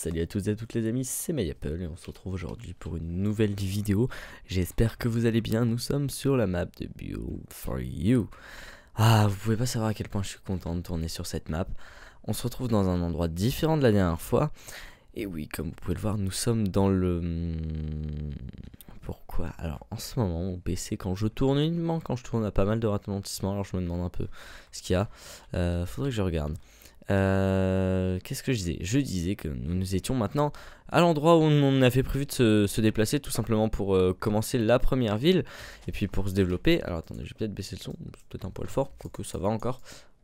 Salut à tous et à toutes les amis, c'est MyApple et on se retrouve aujourd'hui pour une nouvelle vidéo. J'espère que vous allez bien, nous sommes sur la map de Build for You. Ah, vous pouvez pas savoir à quel point je suis content de tourner sur cette map. On se retrouve dans un endroit différent de la dernière fois. Et oui, comme vous pouvez le voir, nous sommes dans le... Pourquoi? Alors en ce moment, mon PC, quand je tourne uniquement, quand je tourne a pas mal de ralentissements, alors je me demande un peu ce qu'il y a. Faudrait que je regarde. Qu'est-ce que je disais? Je disais que nous étions maintenant à l'endroit où on avait prévu de se déplacer, tout simplement pour commencer la première ville et puis pour se développer. Alors attendez, je vais peut-être baisser le son, c'est peut-être un poil fort, quoique ça va encore.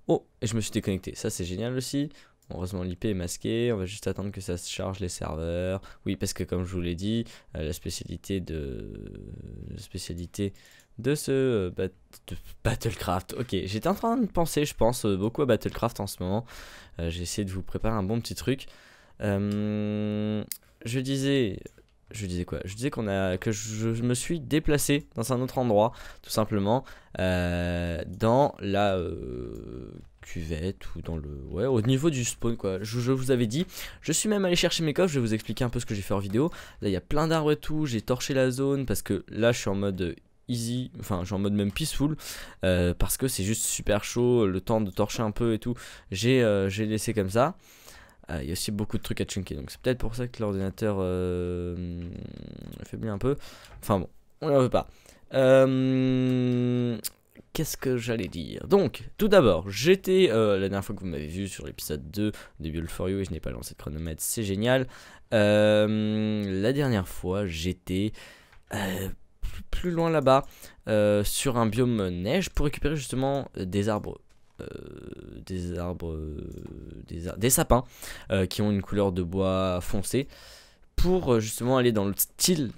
Oh, et je me suis déconnecté, ça c'est génial aussi. Heureusement l'IP est masqué, on va juste attendre que ça se charge les serveurs. Oui, parce que comme je vous l'ai dit, la spécialité de ce de Battlecraft. Ok, j'étais en train de penser, je pense, beaucoup à Battlecraft en ce moment. J'ai essayé de vous préparer un bon petit truc. Je disais quoi? Je disais que je me suis déplacé dans un autre endroit, tout simplement, dans la cuvette ou dans le... Ouais, au niveau du spawn, quoi. Je vous avais dit, je suis même allé chercher mes coffres, je vais vous expliquer un peu ce que j'ai fait en vidéo. Là, il y a plein d'arbres et tout, j'ai torché la zone parce que là, je suis en mode... easy, enfin je suis en mode même peaceful parce que c'est juste super chaud, le temps de torcher un peu et tout, j'ai laissé comme ça. Il y a aussi beaucoup de trucs à chunker, donc c'est peut-être pour ça que l'ordinateur affaiblit un peu. Enfin bon, on n'en veut pas. Qu'est-ce que j'allais dire? Donc, tout d'abord, j'étais la dernière fois que vous m'avez vu sur l'épisode 2 de Build for You et je n'ai pas lancé de chronomètre, c'est génial. La dernière fois, j'étais plus loin là-bas sur un biome neige pour récupérer justement des arbres. Des sapins qui ont une couleur de bois foncé pour justement aller dans le style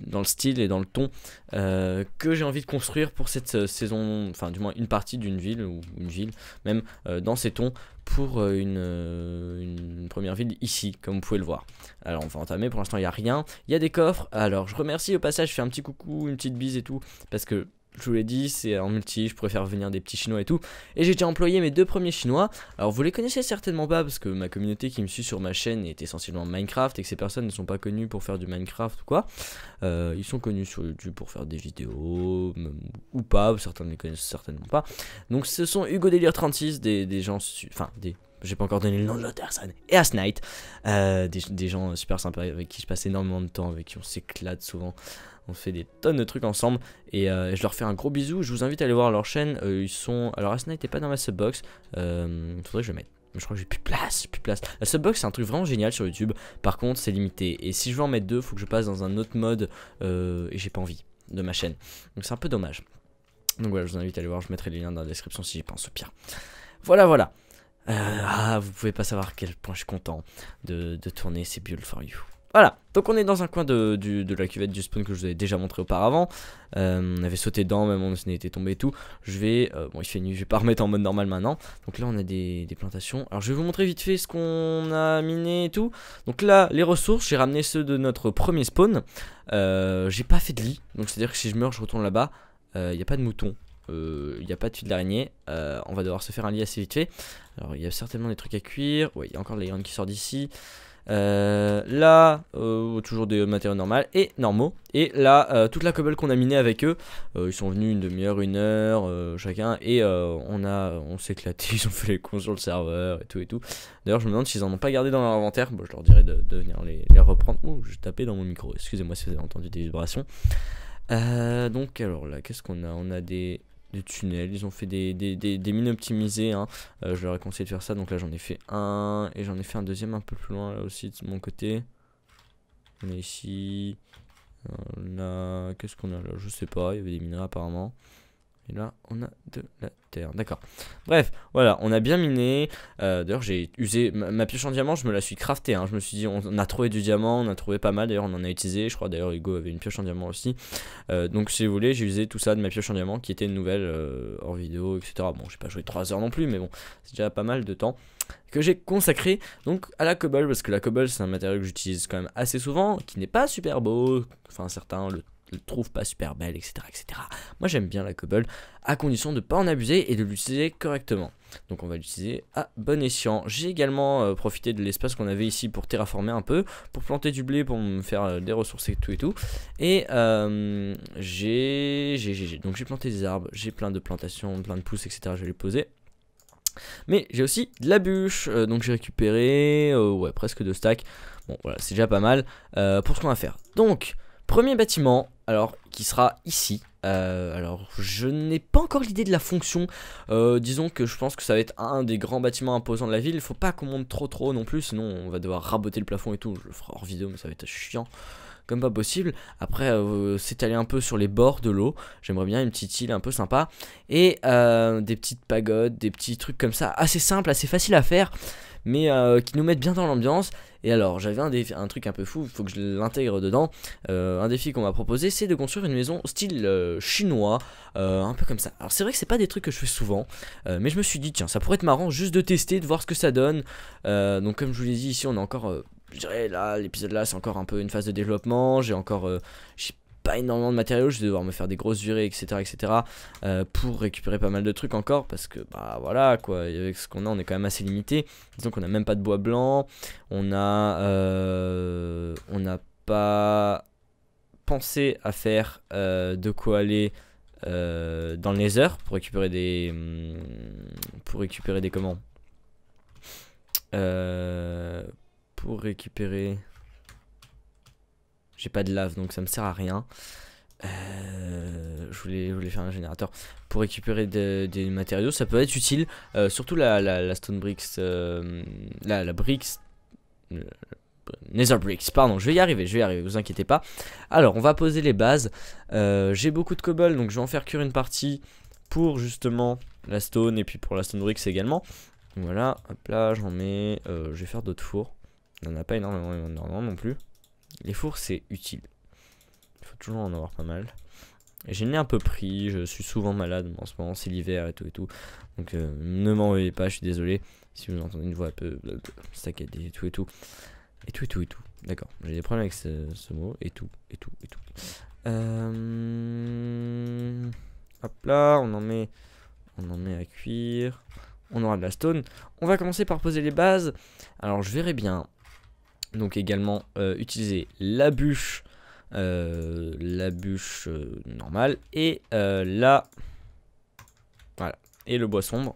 et dans le ton que j'ai envie de construire pour cette saison, enfin du moins une partie d'une ville ou une ville même dans ces tons pour une première ville ici, comme vous pouvez le voir. Alors on va entamer, pour l'instant il n'y a rien, il y a des coffres. Alors je remercie au passage, je fais un petit coucou, une petite bise et tout, parce que je vous l'ai dit, c'est en multi, je préfère venir des petits chinois et tout. Et j'ai déjà employé mes deux premiers chinois. Alors vous les connaissez certainement pas parce que ma communauté qui me suit sur ma chaîne est essentiellement Minecraft et que ces personnes ne sont pas connues pour faire du Minecraft ou quoi. Ils sont connus sur YouTube pour faire des vidéos ou pas, certains ne les connaissent certainement pas. Donc ce sont Hugo Délire 36, des gens, enfin j'ai pas encore donné le nom de l'autre personne, et Asnight, des gens super sympas avec qui je passe énormément de temps, avec qui on s'éclate souvent. On fait des tonnes de trucs ensemble et je leur fais un gros bisou. Je vous invite à aller voir leur chaîne. Ils sont... Alors Asnight n'est pas dans ma subbox. Faudrait que je le mette. Mais je crois que j'ai plus de place, La subbox c'est un truc vraiment génial sur YouTube. Par contre c'est limité. Et si je veux en mettre deux, faut que je passe dans un autre mode. Et j'ai pas envie de ma chaîne. Donc c'est un peu dommage. Donc voilà, je vous invite à aller voir. Je mettrai les liens dans la description si j'y pense au pire. Voilà. Vous pouvez pas savoir à quel point je suis content de tourner ces Build for You. Voilà, donc on est dans un coin de la cuvette du spawn que je vous avais déjà montré auparavant. On avait sauté dedans, même on était tombé et tout. Je vais, bon il fait nuit, je vais pas remettre en mode normal maintenant. Donc là on a des plantations. Alors je vais vous montrer vite fait ce qu'on a miné et tout. Donc là les ressources, j'ai ramené ceux de notre premier spawn. J'ai pas fait de lit, donc c'est à dire que si je meurs je retourne là-bas. Il n'y a pas de mouton. Il n'y a pas de tuile d'araignée. On va devoir se faire un lit assez vite fait. Alors il y a certainement des trucs à cuire. Ouais, il y a encore de l'iron qui sort d'ici. Là toujours des matériaux normaux et là toute la cobble qu'on a miné avec eux, ils sont venus une demi-heure, une heure chacun et on s'est éclaté, ils ont fait les cons sur le serveur et tout. D'ailleurs je me demande s'ils en ont pas gardé dans leur inventaire. Bon, je leur dirais de venir les reprendre. Ouh, je tapais dans mon micro, excusez-moi si vous avez entendu des vibrations. Donc alors là qu'est-ce qu'on a? On a des tunnels, ils ont fait des mines optimisées hein. Je leur ai conseillé de faire ça, donc là j'en ai fait un et j'en ai fait un deuxième un peu plus loin là aussi de mon côté. On est ici, là qu'est-ce qu'on a là? Je sais pas, il y avait des minerais apparemment. Et là on a de la terre, d'accord. Bref, voilà, on a bien miné. D'ailleurs j'ai usé ma pioche en diamant, je me la suis craftée hein. Je me suis dit on a trouvé du diamant, on a trouvé pas mal, d'ailleurs on en a utilisé. Je crois d'ailleurs Hugo avait une pioche en diamant aussi. Donc si vous voulez j'ai usé tout ça de ma pioche en diamant qui était une nouvelle hors vidéo etc. Bon j'ai pas joué 3 heures non plus mais bon c'est déjà pas mal de temps que j'ai consacré donc à la cobble. Parce que la cobble c'est un matériau que j'utilise quand même assez souvent, qui n'est pas super beau. Enfin certains le trouve pas super belle, etc. etc. Moi j'aime bien la cobble, à condition de ne pas en abuser et de l'utiliser correctement. Donc on va l'utiliser à bon escient. J'ai également profité de l'espace qu'on avait ici pour terraformer un peu, pour planter du blé, pour me faire des ressources et tout et tout. Et donc j'ai planté des arbres, j'ai plein de plantations, plein de pousses, etc. Je vais les poser. Mais j'ai aussi de la bûche, donc j'ai récupéré ouais, presque 2 stacks. Bon voilà, c'est déjà pas mal pour ce qu'on va faire. Donc, premier bâtiment, alors qui sera ici. Alors je n'ai pas encore l'idée de la fonction. Disons que je pense que ça va être un des grands bâtiments imposants de la ville. Il faut pas qu'on monte trop non plus, sinon on va devoir raboter le plafond et tout. Je le ferai hors vidéo, mais ça va être chiant comme pas possible. Après s'étaler un peu sur les bords de l'eau. J'aimerais bien une petite île un peu sympa. Et des petites pagodes, des petits trucs comme ça, assez simples, assez faciles à faire, mais qui nous mettent bien dans l'ambiance. Et alors j'avais un truc un peu fou, il faut que je l'intègre dedans. Un défi qu'on m'a proposé, c'est de construire une maison style chinois, un peu comme ça. Alors c'est vrai que c'est pas des trucs que je fais souvent, mais je me suis dit tiens, ça pourrait être marrant juste de tester, de voir ce que ça donne. Donc comme je vous l'ai dit, ici on a encore je dirais là, l'épisode là c'est encore un peu une phase de développement. J'ai encore j'ai pas énormément de matériaux, je vais devoir me faire des grosses virées, etc. Pour récupérer pas mal de trucs encore, parce que bah voilà quoi, avec ce qu'on a on est quand même assez limité. Disons qu'on a même pas de bois blanc, on n'a pas pensé à faire de quoi aller dans le Nether pour récupérer des comment pour récupérer. J'ai pas de lave donc ça me sert à rien. Je voulais faire un générateur pour récupérer des matériaux, ça peut être utile, surtout la stone bricks, la bricks, nether bricks, pardon, je vais y arriver, vous inquiétez pas. Alors on va poser les bases. J'ai beaucoup de cobble donc je vais en faire cuire une partie pour justement la stone et puis pour la stone bricks également. Voilà, hop là, j'en mets, je vais faire d'autres fours. Il n'y en a pas énormément non plus. Les fours c'est utile, il faut toujours en avoir pas mal. J'ai le nez un peu pris, je suis souvent malade en ce moment, c'est l'hiver et tout. Donc ne m'en veuillez pas, je suis désolé si vous entendez une voix un peu saccadée et tout. D'accord, j'ai des problèmes avec ce mot et tout. Hop là, on en met à cuire. On aura de la stone. On va commencer par poser les bases. Alors je verrai bien. Donc également utiliser la bûche normale et voilà, et le bois sombre.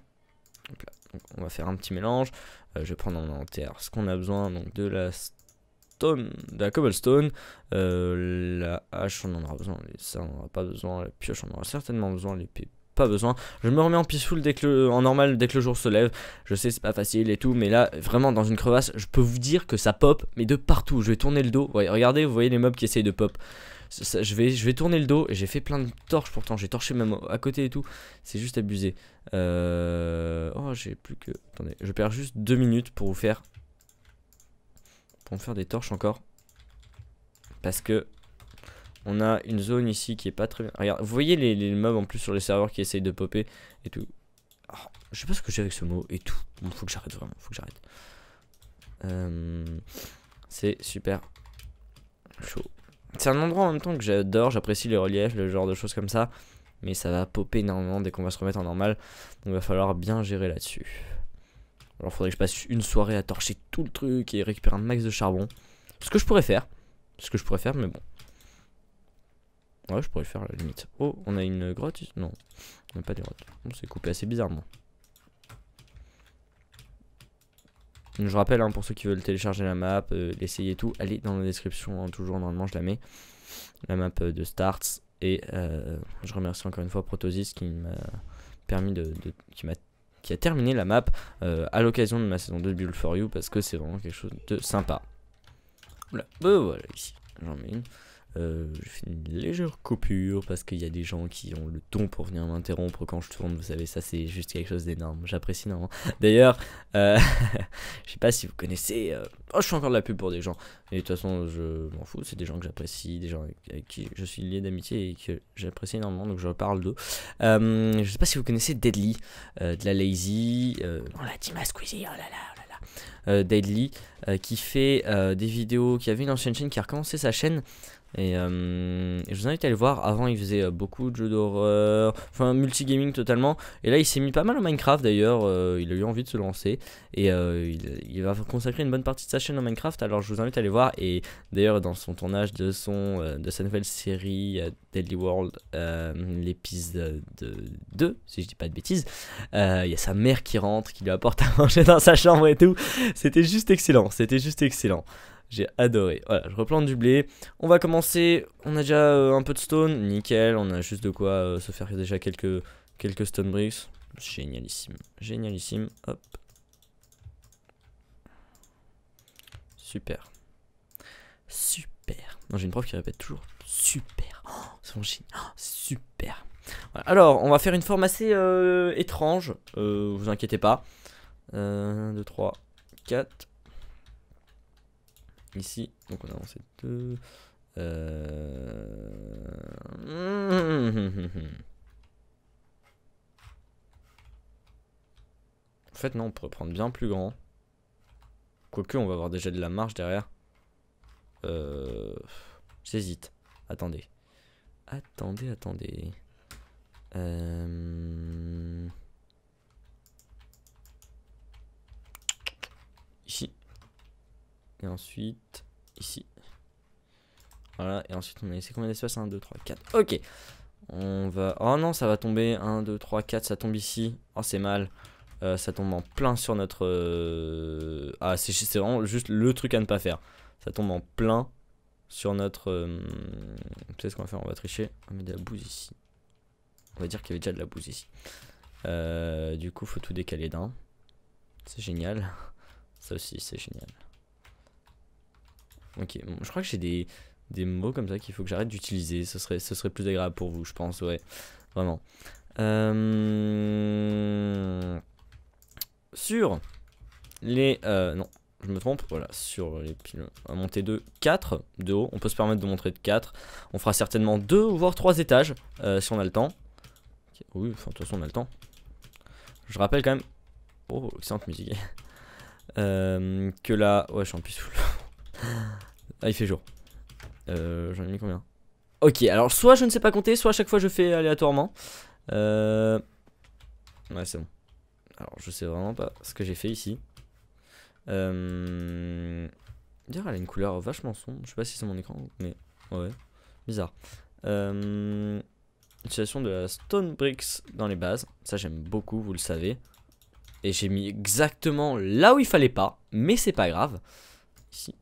Donc on va faire un petit mélange. Je vais prendre en inventaire ce qu'on a besoin, donc de la stone, de la cobblestone, la hache on en aura besoin, ça on n'aura pas besoin, la pioche on aura certainement besoin, l'épée pas besoin. Je me remets en peaceful en normal dès que le jour se lève. Je sais c'est pas facile et tout, mais là vraiment dans une crevasse je peux vous dire que ça pop, mais de partout. Je vais tourner le dos, ouais, regardez, vous voyez les mobs qui essayent de pop. Je vais tourner le dos et j'ai fait plein de torches pourtant, j'ai torché même à côté et tout. C'est juste abusé. Oh j'ai plus que, attendez, je perds juste 2 minutes pour me faire des torches encore, parce que on a une zone ici qui est pas très bien. Regarde, vous voyez les mobs en plus sur les serveurs qui essayent de popper et tout. Oh, je sais pas ce que j'ai avec ce mot et tout. Bon, faut que j'arrête vraiment, faut que j'arrête. C'est super chaud. C'est un endroit en même temps que j'adore, j'apprécie les reliefs, le genre de choses comme ça. Mais ça va popper énormément dès qu'on va se remettre en normal. Donc il va falloir bien gérer là-dessus. Alors faudrait que je passe une soirée à torcher tout le truc et récupérer un max de charbon. Ce que je pourrais faire, mais bon. Ouais, je pourrais le faire à la limite. Oh, on a une grotte ici? Non, on n'a pas de grotte. Bon, c'est coupé assez bizarrement. Je rappelle, hein, pour ceux qui veulent télécharger la map, l'essayer et tout, allez dans la description, hein, toujours normalement je la mets. La map de Starts. Et je remercie encore une fois Protosis qui m'a permis qui a terminé la map à l'occasion de ma saison 2 de Build for You, parce que c'est vraiment quelque chose de sympa. Voilà, voilà ici, j'en mets une. Je fais une légère coupure parce qu'il y a des gens qui ont le ton pour venir m'interrompre quand je tourne, vous savez, ça c'est juste quelque chose d'énorme, j'apprécie énormément. D'ailleurs, je sais pas si vous connaissez, oh je fais encore de la pub pour des gens, et de toute façon je m'en fous, c'est des gens que j'apprécie, des gens avec qui je suis lié d'amitié et que j'apprécie énormément, donc je parle d'eux. Je sais pas si vous connaissez Deadly, de la Lazy, on la team à Squeezie, oh là là. Deadly qui fait des vidéos, qui avait une ancienne chaîne, qui a recommencé sa chaîne Et je vous invite à aller voir. Avant, il faisait beaucoup de jeux d'horreur, enfin multigaming totalement. Et là, il s'est mis pas mal au Minecraft d'ailleurs. Il a eu envie de se lancer. Et il va consacrer une bonne partie de sa chaîne au Minecraft. Alors, je vous invite à aller voir. Et d'ailleurs, dans son tournage de sa nouvelle série Deadly World, l'épisode 2, si je dis pas de bêtises, il y a sa mère qui rentre, qui lui apporte à manger dans sa chambre et tout. C'était juste excellent. C'était juste excellent. J'ai adoré. Voilà, je replante du blé. On va commencer. On a déjà un peu de stone. Nickel. On a juste de quoi se faire déjà quelques stone bricks. Génialissime. Génialissime. Hop. Super. Super. Non, j'ai une prof qui répète toujours super. Oh, c'est mon génie. Oh, super. Voilà. Alors, on va faire une forme assez étrange. Vous inquiétez pas. 1, 2, 3, 4. Ici, donc on a lancé 2. En fait, non, on pourrait prendre bien plus grand. Quoique, on va avoir déjà de la marge derrière. J'hésite. Attendez. Attendez. Ici. Et ensuite, ici. Voilà, et ensuite on a laissé combien d'espace? 1, 2, 3, 4. Ok. On va... Oh non, ça va tomber. 1, 2, 3, 4, ça tombe ici. Oh, c'est mal. Ça tombe en plein sur notre... Ah, c'est vraiment juste le truc à ne pas faire. Ça tombe en plein sur notre... Vous savez ce qu'on va faire? On va tricher. On va mettre de la bouse ici. On va dire qu'il y avait déjà de la bouse ici. Du coup, faut tout décaler d'un. C'est génial. Ça aussi, c'est génial. Ok, bon, je crois que j'ai des mots comme ça qu'il faut que j'arrête d'utiliser. Ce serait plus agréable pour vous, je pense, ouais. Vraiment. Sur les... non, je me trompe. Voilà, sur les piles... On va monter de 4 de haut. On peut se permettre de monter de 4. On fera certainement 2 voire 3 étages si on a le temps. Okay, oui, enfin, de toute façon, on a le temps. Je rappelle quand même... Oh, excellente musique. Que là... Ouais, je suis en plus sous. Ah, il fait jour. J'en ai mis combien? Ok, alors soit je ne sais pas compter, soit à chaque fois je fais aléatoirement. Ouais, c'est bon. Alors, je sais vraiment pas ce que j'ai fait ici. D'ailleurs, elle a une couleur vachement sombre. Je sais pas si c'est mon écran, mais ouais, bizarre. Utilisation de la stone bricks dans les bases. Ça, j'aime beaucoup, vous le savez. Et j'ai mis exactement là où il fallait pas, mais c'est pas grave. Ici,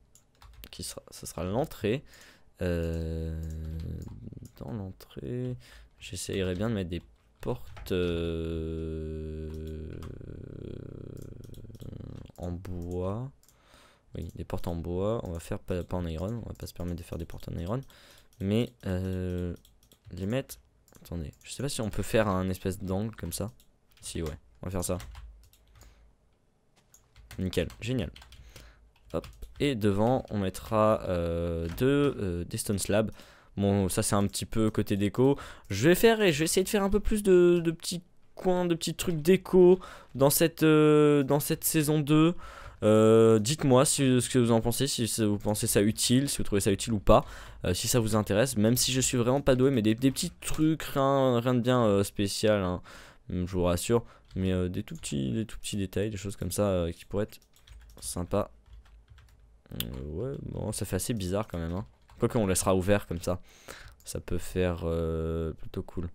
ça sera l'entrée. Dans l'entrée, j'essayerai bien de mettre des portes en bois. Oui, des portes en bois. On va faire pas en iron. On va pas se permettre de faire des portes en iron. Mais les mettre. Attendez, je sais pas si on peut faire un espèce d'angle comme ça. Si, ouais, on va faire ça. Nickel, génial. Hop. Et devant, on mettra des stone slabs. Bon, ça c'est un petit peu côté déco. Je vais essayer de faire un peu plus de petits coins, de petits trucs déco dans cette saison 2. Dites-moi ce que vous en pensez, si vous pensez ça utile, si vous trouvez ça utile ou pas, si ça vous intéresse, même si je suis vraiment pas doué, mais des petits trucs, rien de bien spécial, hein, je vous rassure, mais des tout petits détails, des choses comme ça qui pourraient être sympas. Ouais, bon, ça fait assez bizarre quand même, hein. Quoique on laissera ouvert comme ça, ça peut faire plutôt cool.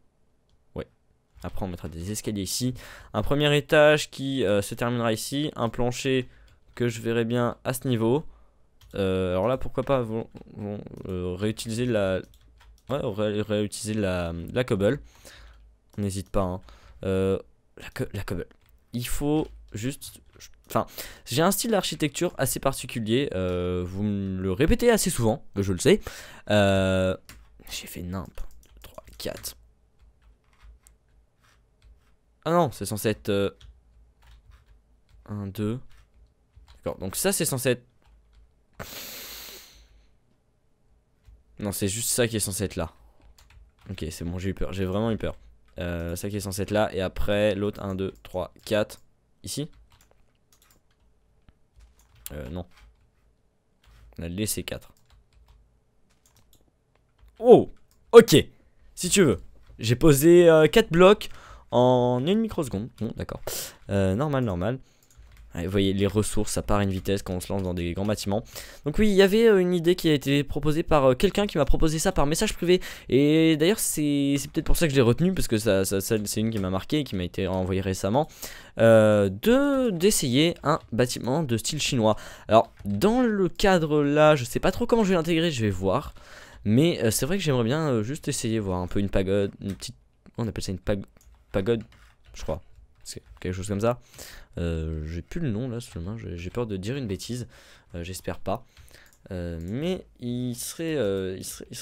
Ouais. Après on mettra des escaliers ici, un premier étage qui se terminera ici, un plancher que je verrai bien à ce niveau. Alors là pourquoi pas réutiliser réutiliser la cobble. On n'hésite pas, hein. La cobble. Il faut juste... Enfin, j'ai un style d'architecture assez particulier. Vous me le répétez assez souvent, je le sais. J'ai fait nimp. 3, 4. Ah non, c'est censé être 1, 2. D'accord, donc ça c'est censé être... Non, c'est juste ça qui est censé être là. Ok, c'est bon, j'ai eu peur, j'ai vraiment eu peur. Ça qui est censé être là, et après l'autre 1, 2, 3, 4. Ici. Non. On a laissé 4. Oh, ok, si tu veux. J'ai posé 4 blocs en 1 microseconde. Bon, d'accord. Normal. Vous voyez, les ressources, ça part à une vitesse quand on se lance dans des grands bâtiments. Donc oui, il y avait une idée qui a été proposée par quelqu'un qui m'a proposé ça par message privé. Et d'ailleurs, c'est peut-être pour ça que je l'ai retenu, parce que c'est une qui m'a marqué et qui m'a été envoyée récemment. D'essayer un bâtiment de style chinois. Alors, dans le cadre là, je sais pas trop comment je vais l'intégrer, je vais voir. Mais c'est vrai que j'aimerais bien juste essayer, voir un peu une pagode, une petite... On appelle ça une pagode, je crois. C'est quelque chose comme ça. J'ai plus le nom là sous la main, j'ai peur de dire une bêtise, j'espère pas. Mais il serait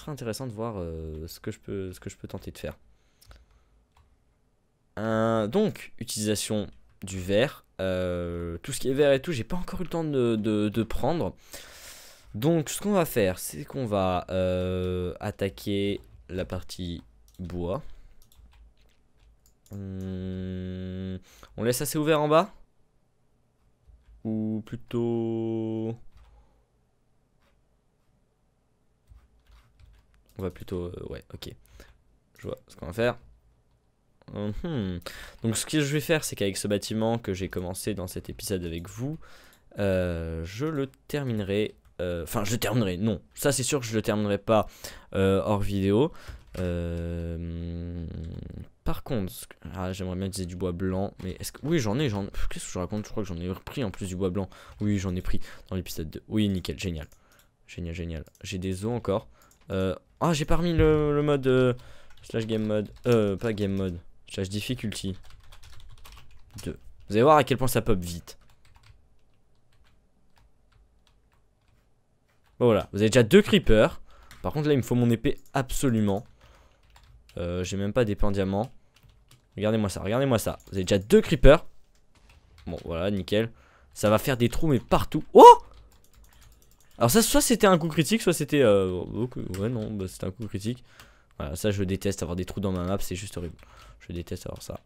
intéressant de voir ce que je peux tenter de faire. Donc, utilisation du verre. Tout ce qui est verre et tout, j'ai pas encore eu le temps de prendre. Donc, ce qu'on va faire, c'est qu'on va attaquer la partie bois. On laisse assez ouvert en bas? Ou plutôt... On va plutôt... ouais, ok. Je vois ce qu'on va faire. Donc ce que je vais faire, c'est qu'avec ce bâtiment que j'ai commencé dans cet épisode avec vous, je le terminerai... Enfin, je le terminerai, non. Ça, c'est sûr que je le terminerai pas hors vidéo. Par contre, j'aimerais bien utiliser du bois blanc, mais est-ce que... Oui, j'en ai. Qu'est-ce que je raconte? Je crois que j'en ai repris en plus du bois blanc. Oui, j'en ai pris dans l'épisode 2. Oui, nickel, génial. Génial. J'ai des os encore. Ah, j'ai pas remis le mode slash game mode. Pas game mode. Slash difficulty 2. Vous allez voir à quel point ça pop vite. Bon, voilà, vous avez déjà 2 creepers. Par contre, là, il me faut mon épée absolument. J'ai même pas d'épée en diamant. Regardez-moi ça. Vous avez déjà 2 creepers. Bon, voilà, nickel. Ça va faire des trous, mais partout. Oh! Alors ça, soit c'était un coup critique, soit c'était... ouais, non, bah, c'était un coup critique. Voilà, ça, je déteste avoir des trous dans ma map, c'est juste horrible. Je déteste avoir ça.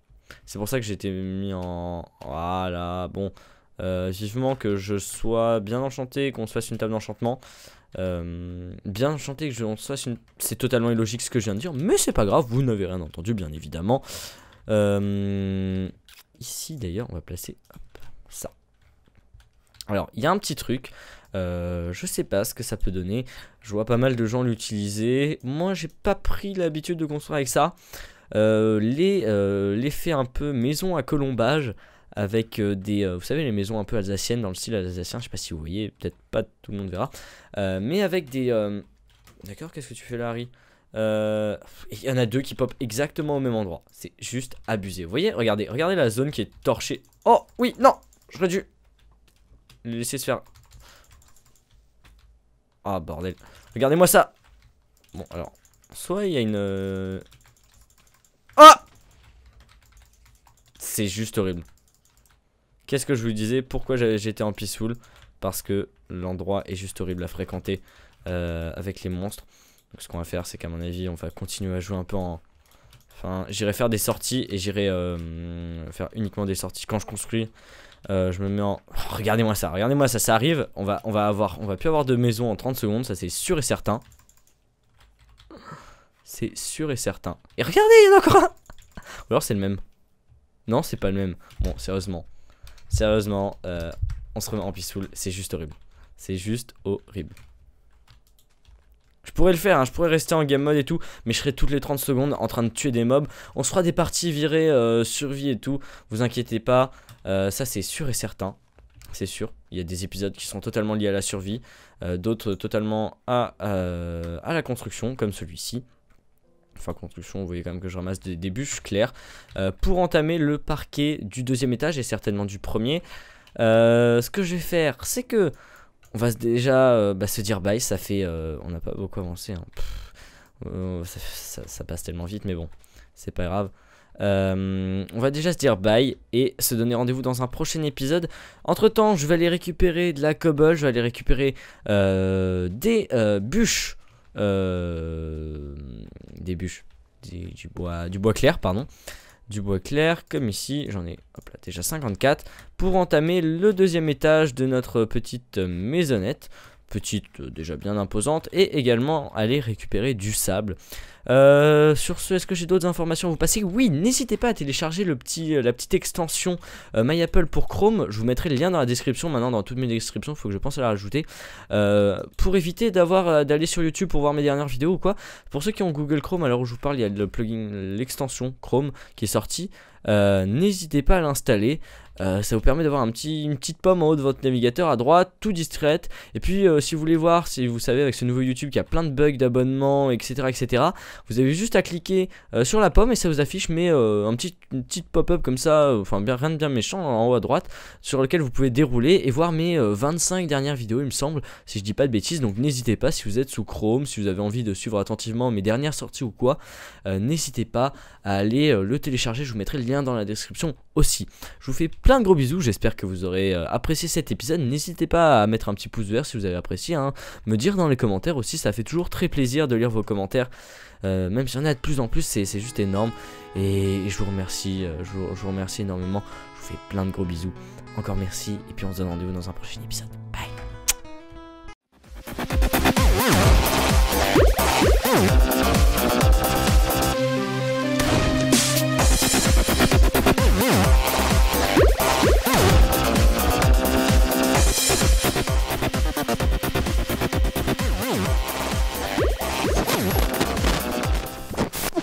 C'est pour ça que j'étais mis en... Voilà, bon. Vivement que je sois bien enchanté, qu'on se fasse une table d'enchantement. Bien enchanté que on se fasse une... C'est totalement illogique ce que je viens de dire, mais c'est pas grave, vous n'avez rien entendu, bien évidemment. Ici, d'ailleurs, on va placer hop, ça. Alors, il y a un petit truc... je sais pas ce que ça peut donner. Je vois pas mal de gens l'utiliser. Moi, j'ai pas pris l'habitude de construire avec ça. L'effet un peu maison à colombage avec des... vous savez, les maisons un peu alsaciennes, dans le style alsacien. Je sais pas si vous voyez, peut-être pas tout le monde verra. Mais avec des... D'accord, qu'est-ce que tu fais là, Harry? Il y en a 2 qui pop exactement au même endroit. C'est juste abusé. Vous voyez, regardez la zone qui est torchée. Oh, oui, non, j'aurais dû les laisser se faire... Ah bordel, regardez-moi ça. Bon alors, soit il y a une... Ah! C'est juste horrible. Qu'est-ce que je vous disais? Pourquoi j'étais en peaceful? Parce que l'endroit est juste horrible à fréquenter avec les monstres. Donc ce qu'on va faire, c'est qu'à mon avis, on va continuer à jouer un peu en... Enfin, j'irai faire des sorties et j'irai faire uniquement des sorties quand je construis. Je me mets en... Oh, regardez-moi ça, ça arrive. On va plus avoir de maison en 30 secondes, ça c'est sûr et certain. C'est sûr et certain. Et regardez, il y en a encore un. Ou alors c'est le même. Non, c'est pas le même. Bon, sérieusement, on se remet en peaceful, c'est juste horrible. C'est juste horrible. Je pourrais le faire, hein, je pourrais rester en game mode et tout, mais je serai toutes les 30 secondes en train de tuer des mobs. On se fera des parties virées survie et tout, vous inquiétez pas. Ça c'est sûr et certain, c'est sûr. Il y a des épisodes qui sont totalement liés à la survie, d'autres totalement à la construction, comme celui-ci. Enfin construction, vous voyez quand même que je ramasse des bûches claires pour entamer le parquet du 2e étage et certainement du 1er. Ce que je vais faire, c'est que on va déjà se dire bye. Ça fait, on n'a pas beaucoup avancé, hein. Ça passe tellement vite, mais bon, c'est pas grave. On va déjà se dire bye et se donner rendez-vous dans un prochain épisode. Entre temps, je vais aller récupérer de la cobble, je vais aller récupérer des bûches. Du bois clair, pardon. Du bois clair, comme ici, j'en ai hop là, déjà 54 pour entamer le 2e étage de notre petite maisonnette. petite déjà bien imposante, et également aller récupérer du sable. Sur ce, est-ce que j'ai d'autres informations à vous passer? Oui, n'hésitez pas à télécharger la petite extension MyApple pour Chrome. Je vous mettrai le lien dans la description. Maintenant, dans toutes mes descriptions, il faut que je pense à la rajouter, pour éviter d'aller sur YouTube pour voir mes dernières vidéos ou quoi. Pour ceux qui ont Google Chrome, à l'heure où je vous parle, il y a le plugin, l'extension Chrome qui est sortie. N'hésitez pas à l'installer. Ça vous permet d'avoir une petite pomme en haut de votre navigateur à droite, tout discrète. Et puis si vous voulez voir, si vous savez avec ce nouveau YouTube qu'il y a plein de bugs d'abonnement, etc., vous avez juste à cliquer sur la pomme et ça vous affiche une petite pop-up comme ça, enfin rien de bien méchant en haut à droite, sur lequel vous pouvez dérouler et voir mes 25 dernières vidéos, il me semble, si je dis pas de bêtises. Donc n'hésitez pas, si vous êtes sous Chrome, si vous avez envie de suivre attentivement mes dernières sorties ou quoi, n'hésitez pas à aller le télécharger. Je vous mettrai le lien dans la description aussi. Je vous fais plein de gros bisous, j'espère que vous aurez apprécié cet épisode. N'hésitez pas à mettre un petit pouce vert si vous avez apprécié, hein. Me dire dans les commentaires aussi, ça fait toujours très plaisir de lire vos commentaires, même si y en a de plus en plus, c'est juste énorme. Et je vous remercie, je vous remercie énormément. Je vous fais plein de gros bisous, encore merci, et puis on se donne rendez-vous dans un prochain épisode.